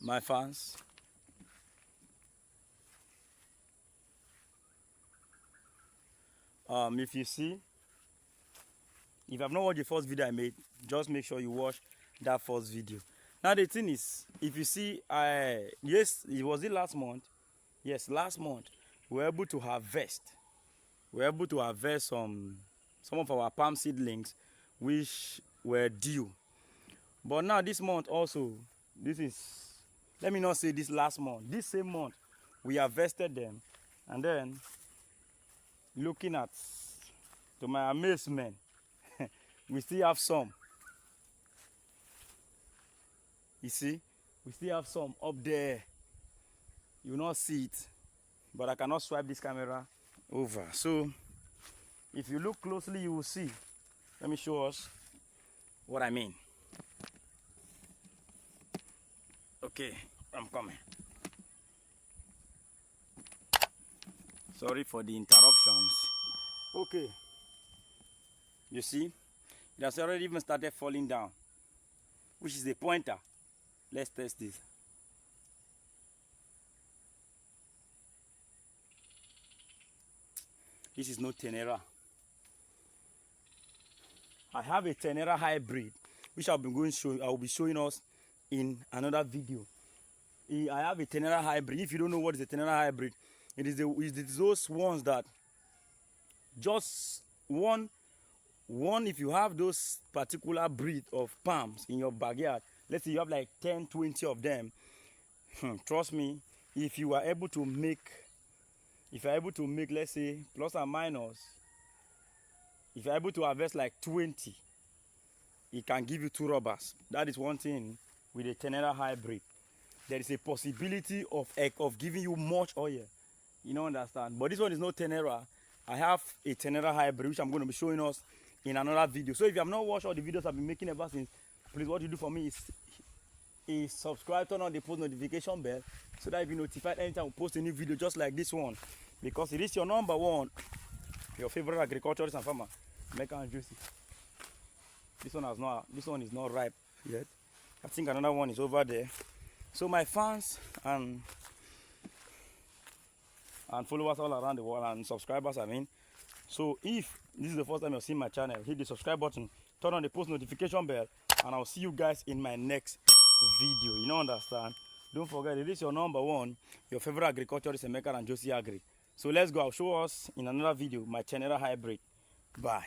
My fans, if you see, if you have not watched the first video I made, just make sure you watch that first video. Now the thing is, if you see, yes, it was the last month. Yes, last month we were able to harvest. We were able to harvest some of our palm seedlings, which were due. But now this month also, this is, let me not say this last month, this same month, we harvested them, and then looking at, to my amazement, we still have some. You see, we still have some up there. You will not see it, but I cannot swipe this camera over. So if you look closely, you will see. Let me show us what I mean. Okay, I'm coming. Sorry for the interruptions. Okay, you see, it has already even started falling down, which is a pointer. Let's test this. This is no Tenera. I have a Tenera hybrid, which I will be showing us in another video. I have a Tenera hybrid. If you don't know what is a Tenera hybrid, it is those ones that just one, if you have those particular breed of palms in your backyard, let's say you have like 10, 20 of them, trust me, if you are able to make, let's say, plus or minus, if you're able to harvest like 20, it can give you 2 rubbers. That is one thing with a Tenera hybrid. There is a possibility of giving you much oil. You don't understand. But this one is not Tenera. I have a Tenera hybrid, which I'm going to be showing us in another video. So if you have not watched all the videos I've been making ever since, please, what you do for me is subscribe, turn on the post notification bell, so that you'll be notified anytime we post a new video just like this one. Because it is your number one, your favorite agriculturist and farmer, Emeka and Josie. This one is not ripe yet. I think another one is over there. So my fans and followers all around the world, and subscribers, I mean. So if this is the first time you're seeing my channel, hit the subscribe button, turn on the post notification bell, and I'll see you guys in my next video. You know, understand? Don't forget, it is your number one, your favorite agriculturist, Emeka and Josie Agri. So let's go. I'll show us in another video my Tenera hybrid. Bye.